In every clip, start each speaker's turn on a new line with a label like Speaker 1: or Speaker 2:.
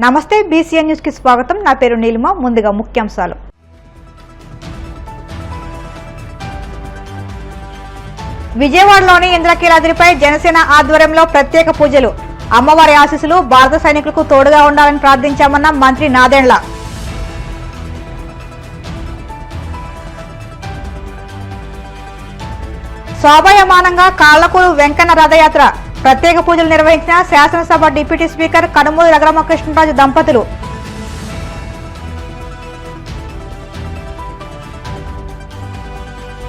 Speaker 1: నమస్తే BCN news కి స్వాగతం. నా పేరు నీలిమ. ముందుగా ముఖ్యాంశాలు. విజయవాడలోని ఇంద్రకీలాద్రిపై జనసేన ఆధ్వర్యంలో ప్రత్యేక పూజలు. అమ్మవారి ఆశీస్సులు భారత సైనికులకు తోడుగా ఉండాలని ప్రార్థించామన్న మంత్రి నాదెండ్ల. శోభాయమానంగా కాళ్లకూరు వెంకన్న రథయాత్ర. ప్రత్యేక పూజలు నిర్వహించిన శాసనసభ డిప్యూటీ స్పీకర్ కనుమూరి రఘురామకృష్ణరాజు దంపతులు.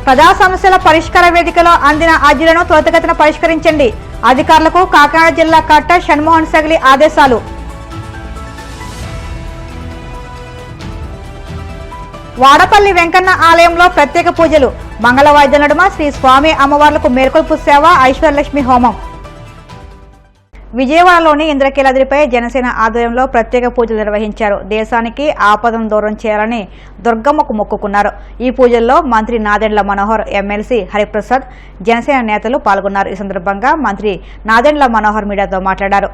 Speaker 1: ప్రజా సమస్యల పరిష్కార వేదికలో అందిన అర్జీలను త్వరితగతిన పరిష్కరించండి. అధికారులకు కాకినాడ జిల్లా కలెక్టర్ షణ్మోహన్ సగిలి ఆదేశాలు. వాడపల్లి వెంకన్న ఆలయంలో ప్రత్యేక పూజలు. మంగళ వాయిద్యం నడుమ శ్రీ స్వామి అమ్మవార్లకు మేల్కొల్పు సేవ, ఐశ్వర్యలక్ష్మి హోమం. విజయవాడలోని ఇంద్రకీలాద్రిపై జనసేన ఆధ్వర్యంలో ప్రత్యేక పూజలు నిర్వహించారు. దేశానికి ఆపదను దూరం చేయాలని దుర్గమ్మకు మొక్కుకున్నారు. ఈ పూజల్లో మంత్రి నాదెండ్ల మనోహర్, ఎమ్మెల్సీ హరిప్రసాద్, జనసేన నేతలు పాల్గొన్నారు. ఈ సందర్భంగా మంత్రి నాదెండ్ల మనోహర్ మీడియాతో మాట్లాడారు.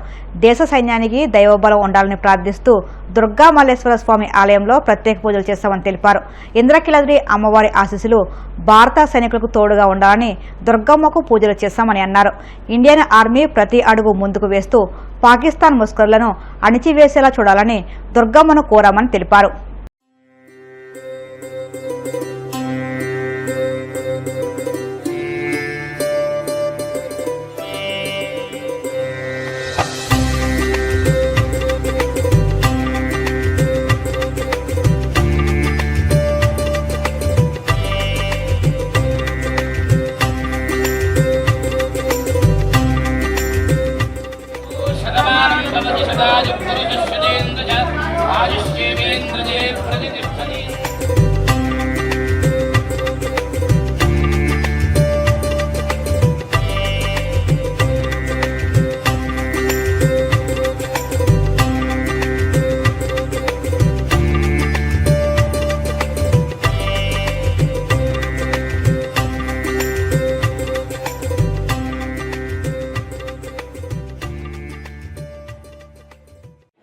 Speaker 1: దేశ సైన్యానికి దైవబలం ఉండాలని ప్రార్థిస్తూ దుర్గా మల్లేశ్వర స్వామి ఆలయంలో ప్రత్యేక పూజలు చేస్తామని తెలిపారు. ఇంద్రకీలాద్రి అమ్మవారి ఆశీస్సులు భారత సైనికులకు తోడుగా ఉండాలని దుర్గమ్మకు పూజలు చేస్తామని అన్నారు. ఇండియన్ ఆర్మీ ప్రతి అడుగు ముందుకు వేస్తూ పాకిస్తాన్ ముస్కరులను అణిచివేసేలా చూడాలని దుర్గమ్మను కోరామని తెలిపారు.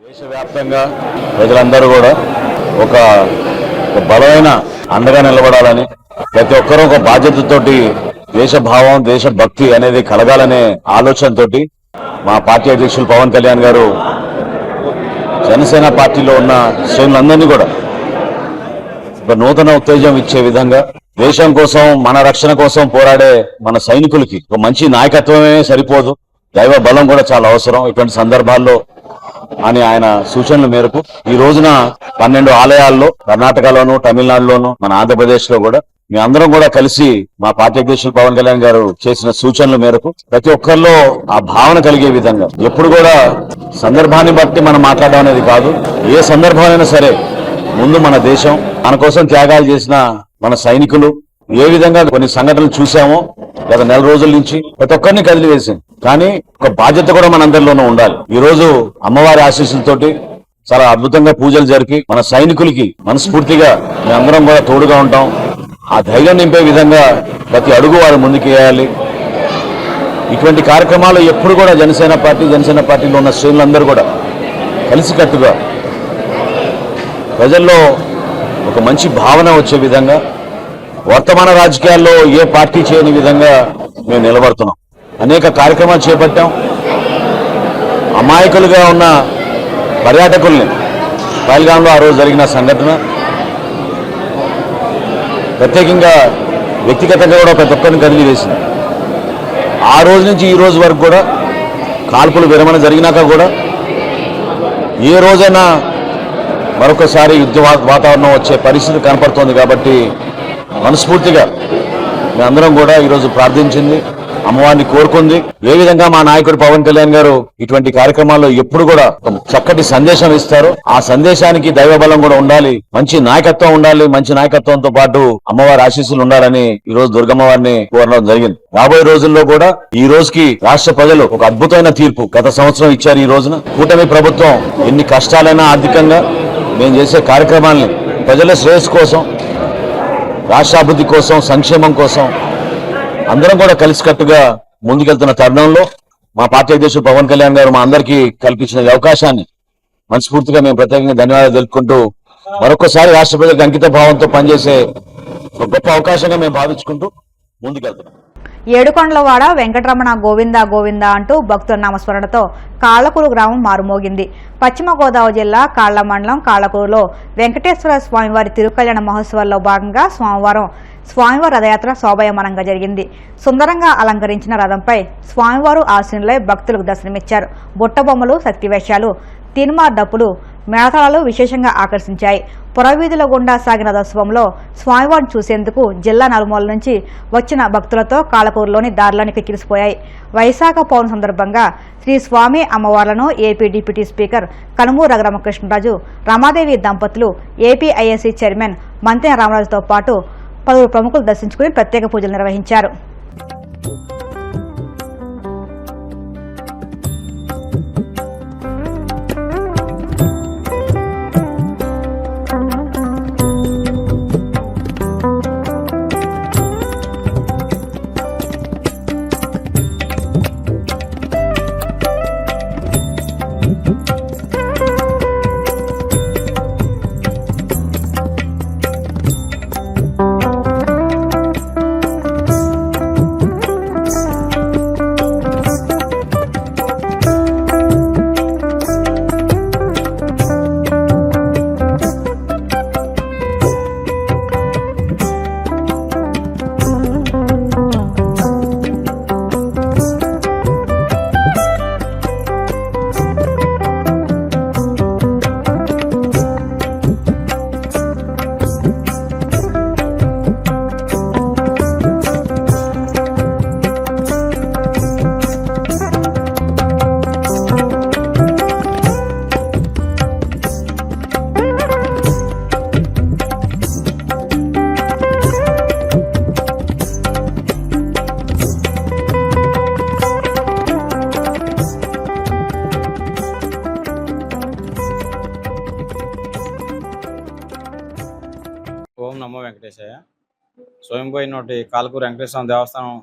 Speaker 2: దేశవ్యాప్తంగా ప్రజలందరూ కూడా ఒక బలమైన అండగా నిలబడాలని, ప్రతి ఒక్కరూ ఒక బాధ్యతతోటి దేశభావం, దేశభక్తి అనేది కలగాలనే ఆలోచనతోటి మా పార్టీ అధ్యక్షులు పవన్ కళ్యాణ్ గారు జనసేన పార్టీలో ఉన్న శ్రేణులందరినీ కూడా ఒక నూతన ఉత్తేజం ఇచ్చే విధంగా దేశం కోసం, మన రక్షణ కోసం పోరాడే మన సైనికులకి ఒక మంచి నాయకత్వమే సరిపోదు, దైవ బలం కూడా చాలా అవసరం ఇటువంటి సందర్భాల్లో అని ఆయన సూచనల మేరకు ఈ రోజున 12 ఆలయాల్లో కర్ణాటకలోను, తమిళనాడులోను, మన ఆంధ్రప్రదేశ్ లో కూడా మీ అందరం కూడా కలిసి మా పార్టీ అధ్యక్షులు పవన్ కళ్యాణ్ గారు చేసిన సూచనల మేరకు ప్రతి ఒక్కరిలో ఆ భావన కలిగే విధంగా, ఎప్పుడు కూడా సందర్భాన్ని బట్టి మనం మాట్లాడడం అనేది కాదు, ఏ సందర్భమైనా సరే ముందు మన దేశం, మన కోసం త్యాగాలు చేసిన మన సైనికులు ఏ విధంగా కొన్ని సంఘటనలు చూసామో గత నెల రోజుల నుంచి ప్రతి ఒక్కరిని కదిలివేసింది. కానీ ఒక బాధ్యత కూడా మనందరిలోనూ ఉండాలి. ఈ రోజు అమ్మవారి ఆశీస్సులతోటి చాలా అద్భుతంగా పూజలు జరిపి మన సైనికులకి మనస్ఫూర్తిగా మేమందరం కూడా తోడుగా ఉంటాం. ఆ ధైర్యం నింపే విధంగా ప్రతి అడుగు వారు ముందుకు వేయాలి. ఇటువంటి కార్యక్రమాలు ఎప్పుడు కూడా జనసేన పార్టీలో ఉన్న శ్రేణులందరూ కూడా కలిసికట్టుగా ప్రజల్లో ఒక మంచి భావన వచ్చే విధంగా, వర్తమాన రాజకీయాల్లో ఏ పార్టీ చేయని విధంగా మేము నిలబడుతున్నాం. అనేక కార్యక్రమాలు చేపట్టాం. అమాయకులుగా ఉన్న పర్యాటకుల్ని పహల్గాంలో ఆ రోజు జరిగిన సంఘటన ప్రత్యేకంగా వ్యక్తిగతంగా కూడా ప్రతి ఒక్కరిని కదిలివేసింది. ఆ రోజు నుంచి ఈ రోజు వరకు కూడా కాల్పులు విరమణ జరిగినాక కూడా ఏ రోజైనా మరొకసారి యుద్ధ వాతావరణం వచ్చే పరిస్థితి కనపడుతోంది. కాబట్టి మనస్ఫూర్తిగా మేమందరం కూడా ఈరోజు ప్రార్థించింది, అమ్మవారిని కోరుకుంది. ఏ విధంగా మా నాయకుడు పవన్ కళ్యాణ్ గారు ఇటువంటి కార్యక్రమాల్లో ఎప్పుడు కూడా చక్కటి సందేశం ఇస్తారు, ఆ సందేశానికి దైవబలం కూడా ఉండాలి, మంచి నాయకత్వం ఉండాలి. మంచి నాయకత్వంతో పాటు అమ్మవారి ఆశీస్సులు ఉండాలని ఈ రోజు దుర్గమ్మవారిని కోరడం జరిగింది. రాబోయే రోజుల్లో కూడా ఈ రోజుకి రాష్ట్ర ప్రజలు ఒక అద్భుతమైన తీర్పు గత సంవత్సరం ఇచ్చారు. ఈ రోజున కూటమి ప్రభుత్వం ఎన్ని కష్టాలైనా ఆర్థికంగా మేము చేసే కార్యక్రమాల్ని ప్రజల శ్రేయస్సు కోసం, రాష్ట్రాభివృద్ధి కోసం, సంక్షేమం కోసం అందరం కూడా కలిసికట్టుగా ముందుకెళ్తున్న తరుణంలో మా పార్టీ అధ్యక్షుడు పవన్ కళ్యాణ్ గారు మా అందరికీ కల్పించిన అవకాశాన్ని మనస్ఫూర్తిగా మేము ప్రత్యేకంగా ధన్యవాదాలు తెలుపుకుంటూ మరొకసారి రాష్ట్ర ప్రజలకు అంకిత భావంతో పనిచేసే ఒక గొప్ప అవకాశంగా మేము భావించుకుంటూ ముందుకెళ్తున్నాం.
Speaker 1: ఏడుకొండలవాడ వెంకటరమణ గోవింద గోవింద అంటూ భక్తుల నామస్మరణతో కాళ్లకూరు గ్రామం మారుమోగింది. పశ్చిమ గోదావరి జిల్లా కాళ్ల మండలం కాళ్లకూరులో వెంకటేశ్వర స్వామివారి తిరుకళ్యాణ మహోత్సవాల్లో భాగంగా సోమవారం స్వామివారి రథయాత్ర శోభాయమానంగా జరిగింది. సుందరంగా అలంకరించిన రథంపై స్వామివారు ఆశీనులై భక్తులకు దర్శనమిచ్చారు. బుట్టబొమ్మలు, శక్తివేషాలు, తీన్మార్ డప్పులు, మేళతాళాలు విశేషంగా ఆకర్షించాయి. పురవీధుల గుండా సాగిన రథోత్సవంలో స్వామివారిని చూసేందుకు జిల్లా నలుమూల నుంచి వచ్చిన భక్తులతో కాళ్లకూరులోని దారులన్నీ కిక్కిరిసిపోయాయి. వైశాఖ పౌర్ణమి సందర్భంగా శ్రీ స్వామి అమ్మవార్లను AP deputy speaker Kanumuru Raghuramakrishnaraju, Ramadevi దంపతులు, ఏపీ ఐఏసీ చైర్మన్ మంతెన రామరాజుతో పాటు పలువురు ప్రముఖులు దర్శించుకుని ప్రత్యేక పూజలు నిర్వహించారు.
Speaker 3: ఓం నమో వెంకటేశయ్య. స్వయంపోయినోటి కాళ్లకూరు వెంకటేశ్వర దేవస్థానం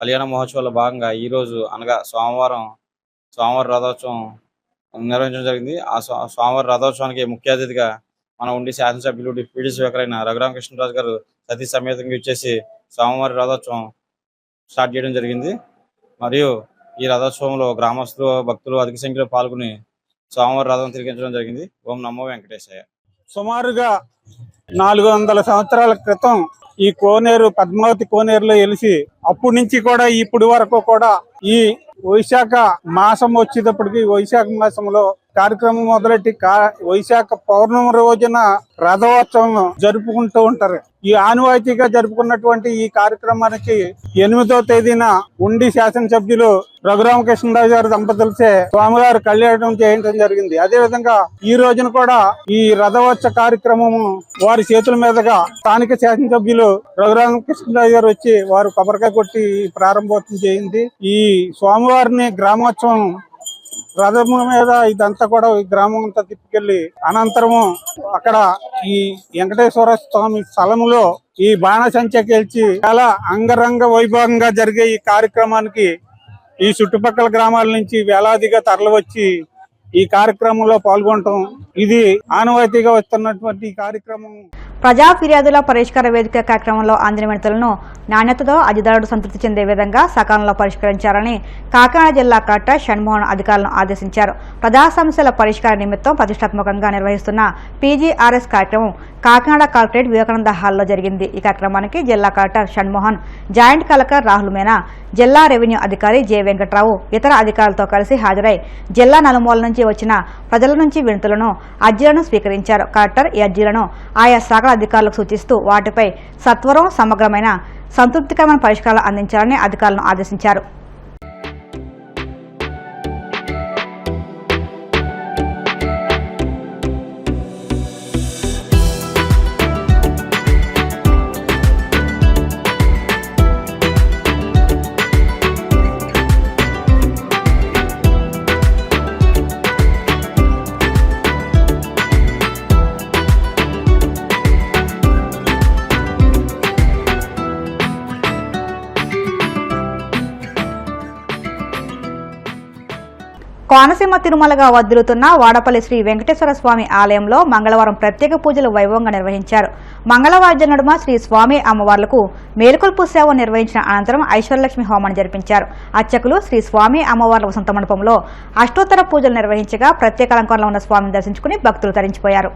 Speaker 3: కళ్యాణ మహోత్సవాల్లో భాగంగా ఈరోజు అనగా స్వామివారి రథోత్సవం నిర్వహించడం జరిగింది. ఆ స్వామివారి రథోత్సవానికి ముఖ్య అతిథిగా మన ఉండి శాసనసభ్యులు డిప్యూటీ స్పీకర్ అయిన రఘురామకృష్ణరాజు గారు సతీ సమేతంగా ఇచ్చేసి స్వామివారి రథోత్సవం స్టార్ట్ చేయడం జరిగింది. మరియు ఈ రథోత్సవంలో గ్రామస్తులు, భక్తులు అధిక సంఖ్యలో పాల్గొని స్వామివారి రథం తిరిగించడం జరిగింది. ఓం నమో వెంకటేశయ్య.
Speaker 4: సుమారుగా 400 సంవత్సరాల క్రితం ఈ కోనేరు పద్మావతి కోనేరులో వెలిసి అప్పటి నుంచి కూడా ఇప్పటి వరకు కూడా ఈ వైశాఖ మాసం వచ్చేటప్పటికి వైశాఖ మాసంలో కార్యక్రమం మొదలెట్టి వైశాఖ పౌర్ణమి రోజున రథోత్సవం జరుపుకుంటూ ఉంటారు. ఈ ఆనవాయితీగా జరుపుకున్నటువంటి ఈ కార్యక్రమానికి 8వ తేదీన ఉండి శాసనసభ్యులు రఘురామకృష్ణరాజు గారి దంపతులచే స్వామివారి కళ్యాణం చేయించడం జరిగింది. అదే విధంగా ఈ రోజున కూడా ఈ రథోత్సవ కార్యక్రమము వారి చేతుల మీదుగా స్థానిక శాసనసభ్యులు రఘురామకృష్ణరాజు గారు వచ్చి వారు కొబ్బరికాయ కొట్టి ప్రారంభోత్సవం చేయింది. ఈ స్వామివారిని గ్రామోత్సవం రథం మీద ఇదంతా కూడా ఈ గ్రామం అంతా తిప్పుకెళ్లి అనంతరము అక్కడ ఈ వెంకటేశ్వర స్వామి స్థలములో ఈ బాణసంచ గెలిచి చాలా అంగరంగ వైభవంగా జరిగే ఈ కార్యక్రమానికి ఈ చుట్టుపక్కల గ్రామాల నుంచి వేలాదిగా తరలివచ్చి ఈ కార్యక్రమంలో పాల్గొనటం ఇది ఆనవాయితీగా వస్తున్నటువంటి కార్యక్రమం.
Speaker 1: ప్రజా ఫిర్యాదుల పరిష్కార వేదిక కార్యక్రమంలో అందిన వినతులను నాణ్యతతో అధికారులు సంతృప్తి చెందే విధంగా సకాలంలో పరిష్కరించాలని కాకినాడ జిల్లా కలెక్టర్ షణ్మోహన్ అధికారులను ఆదేశించారు. ప్రజా సమస్యల పరిష్కార నిమిత్తం ప్రతిష్టాత్మకంగా నిర్వహిస్తున్న పీజీఆర్ఎస్ కార్యక్రమం కాకినాడ కలెక్టరేట్ వివేకానంద హాల్లో జరిగింది. ఈ కార్యక్రమానికి జిల్లా collector Shanmohan, joint collector Rahul Meena, జిల్లా రెవెన్యూ అధికారి జె వెంకట్రావు ఇతర అధికారులతో కలిసి హాజరై జిల్లా నలుమూల నుంచి వచ్చిన ప్రజల నుంచి వినతులను, అర్జీలను స్వీకరించారు. కలెక్టర్ ఈ అర్జీలను ఆయా శాఖల అధికారులకు సూచిస్తూ వాటిపై సత్వరం, సమగ్రమైన, సంతృప్తికరమైన పరిష్కారాలు అందించాలని అధికారులను ఆదేశించారు. కోనసీమ తిరుమలగా వర్ధిల్లుతున్న వాడపల్లి శ్రీ వెంకటేశ్వర స్వామి ఆలయంలో మంగళవారం ప్రత్యేక పూజలు వైభవంగా నిర్వహించారు. మంగళవాద్య నడుమ శ్రీ స్వామి అమ్మవార్లకు మేలుకొల్పు సేవ నిర్వహించిన అనంతరం ఐశ్వర్యలక్ష్మి హోమాన్ని జరిపించారు. అర్చకులు శ్రీ స్వామి అమ్మవార్ల వసంత మండపంలో అష్టోత్తర పూజలు నిర్వహించగా ప్రత్యేక అలంకరణలో ఉన్న స్వామిని దర్శించుకుని భక్తులు తరించిపోయారు.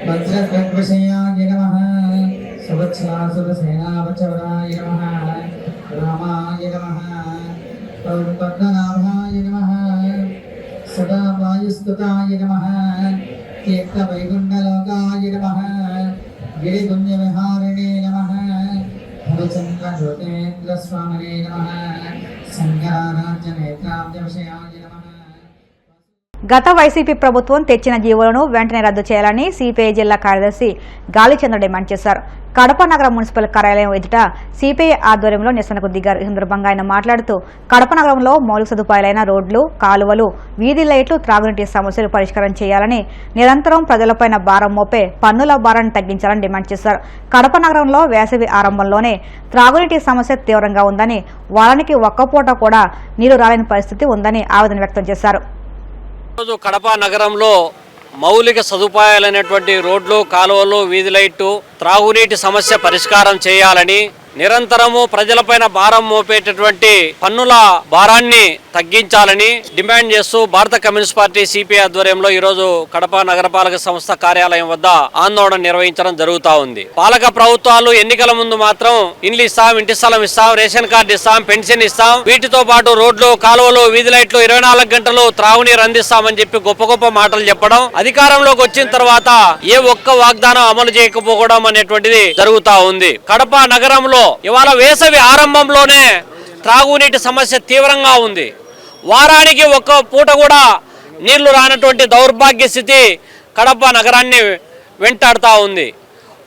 Speaker 5: वज्रध्वजयाय नमः सुवत्सासुरसेनावचराय नमः रामाय नमः पद्मनाभाय नमः सदा वायुस्तुताय नमः तीर्थवैकुण्ठलोकाय नमः गिरिपुण्यविहारिणे नमः हरिचन्द्रज्योतेन्द्रस्वामिने नमः शङ्कराराध्यनेत्राब्जविषयाय नमः.
Speaker 1: గత వైసీపీ ప్రభుత్వం తెచ్చిన జీవోలను వెంటనే రద్దు చేయాలని సిపిఐ జిల్లా కార్యదర్శి గాలిచంద్ర డిమాండ్ చేశారు. కడప నగర మున్సిపల్ కార్యాలయం ఎదుట సిపిఐ ఆధ్వర్యంలో నిరసనకు దిగారు. ఈ సందర్భంగా ఆయన మాట్లాడుతూ కడప నగరంలో మౌలిక సదుపాయాలైన రోడ్లు, కాలువలు, వీధి లైట్లు, త్రాగునీటి సమస్యలు పరిష్కారం చేయాలని, నిరంతరం ప్రజలపైన భారం మోపే పన్నుల భారాన్ని తగ్గించాలని డిమాండ్ చేశారు. కడప నగరంలో వేసవి ఆరంభంలోనే త్రాగునీటి సమస్య తీవ్రంగా ఉందని, వారానికి ఒక్కపూట కూడా నీరు రాలేని పరిస్థితి ఉందని ఆవేదన వ్యక్తం చేశారు.
Speaker 6: రోజు కడప నగరంలో మౌలిక సదుపాయాలైనటువంటి రోడ్లు, కాలువలు, వీధి లైట్లు, త్రాగునీటి సమస్య పరిష్కారం చేయాలని, నిరంతరము ప్రజలపైన భారం మోపేటటువంటి పన్నుల భారాన్ని తగ్గించాలని డిమాండ్ చేస్తూ భారత కమ్యూనిస్ట్ పార్టీ సిపిఐ ఆధ్వర్యంలో ఈరోజు కడప నగరపాలక సంస్థ కార్యాలయం వద్ద ఆందోళన నిర్వహించడం జరుగుతా ఉంది. పాలక ప్రభుత్వాలు ఎన్నికల ముందు మాత్రం ఇండ్లు ఇస్తాం, ఇంటి స్థలం ఇస్తాం, రేషన్ కార్డు ఇస్తాం, పెన్షన్ ఇస్తాం, వీటితో పాటు రోడ్లు, కాలువలు, వీధి లైట్లు 24 గంటలు త్రాగునీరు అందిస్తామని చెప్పి గొప్ప గొప్ప మాటలు చెప్పడం, అధికారంలోకి వచ్చిన తర్వాత ఏ ఒక్క వాగ్దానం అమలు చేయకపోవడం అనేటువంటిది జరుగుతా ఉంది. కడప నగరంలో ఇవాళ వేసవి ఆరంభంలోనే త్రాగునీటి సమస్య తీవ్రంగా ఉంది. వారానికి ఒక్క పూట కూడా నీళ్లు రానటువంటి దౌర్భాగ్య స్థితి కడప నగరాన్ని వెంటాడుతూ ఉంది.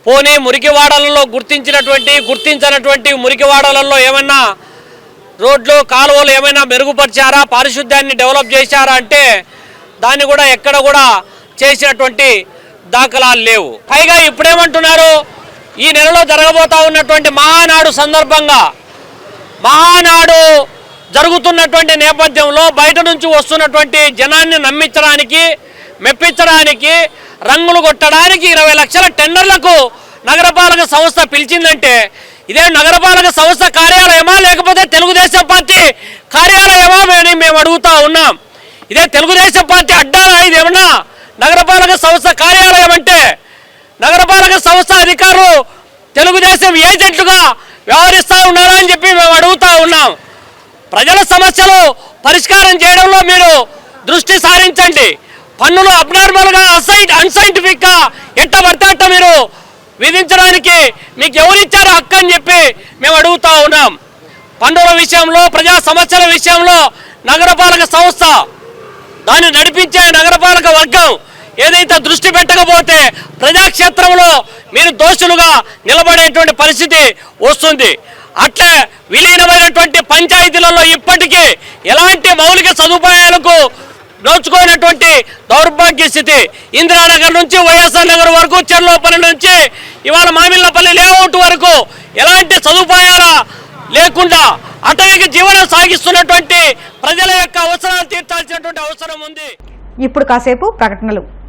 Speaker 6: పోనీ మురికివాడలలో గుర్తించినటువంటి మురికివాడలలో ఏమైనా రోడ్లు, కాలువలు ఏమైనా మెరుగుపరిచారా, పారిశుద్ధ్యాన్ని డెవలప్ చేశారా అంటే దాన్ని కూడా ఎక్కడ కూడా చేసినటువంటి దాఖలాలు లేవు. పైగా ఇప్పుడేమంటున్నారు, ఈ నెలలో జరగబోతా ఉన్నటువంటి మహానాడు సందర్భంగా, మహానాడు జరుగుతున్నటువంటి నేపథ్యంలో బయట నుంచి వస్తున్నటువంటి జనాన్ని నమ్మించడానికి, మెప్పించడానికి, రంగులు కొట్టడానికి 20 లక్షల టెండర్లకు నగరపాలక సంస్థ పిలిచిందంటే ఇదే నగరపాలక సంస్థ కార్యాలయమా లేకపోతే తెలుగుదేశం పార్టీ కార్యాలయమా అని మేము అడుగుతా ఉన్నాం. ఇదే తెలుగుదేశం పార్టీ అడ్డాలా? ఇదేమన్నా నగరపాలక సంస్థ కార్యాలయం అంటే? నగరపాలక సంస్థ అధికారులు తెలుగుదేశం ఏజెంట్లుగా వ్యవహరిస్తూ ఉన్నారా అని చెప్పి మేము అడుగుతా ఉన్నాం. ప్రజల సమస్యలు పరిష్కారం చేయడంలో మీరు దృష్టి సారించండి. పన్నులు అబ్నార్మల్గా, అన్సైంటిఫిక్గా ఎట్ట పడితే అట్ట మీరు విధించడానికి మీకు ఎవరిచ్చారో హక్కు అని చెప్పి మేము అడుగుతా ఉన్నాం. పన్నుల విషయంలో, ప్రజా సమస్యల విషయంలో నగరపాలక సంస్థ, దాన్ని నడిపించే నగరపాలక వర్గం ఏదైతే దృష్టి పెట్టకపోతే ప్రజాక్షేత్రంలో మీరు దోషులుగా నిలబడేటువంటి పరిస్థితి వస్తుంది. అట్లే విలీనమైనటువంటి పంచాయతీలలో ఇప్పటికీ ఎలాంటి మౌలిక సదుపాయాలకు నోచుకోనటువంటి దౌర్భాగ్య స్థితి. ఇందిరానగర్ నుంచి వైఎస్ఆర్ నగర్ వరకు, చెర్లోపల్లి నుంచి ఇవాళ మామిళ్ళపల్లి లేఅవుట్ వరకు ఎలాంటి సదుపాయాల లేకుండా అటవిక జీవనం సాగిస్తున్నటువంటి ప్రజల యొక్క అవసరాలు తీర్చాల్సినటువంటి అవసరం ఉంది.
Speaker 1: ఇప్పుడు కాసేపు ప్రకటనలు.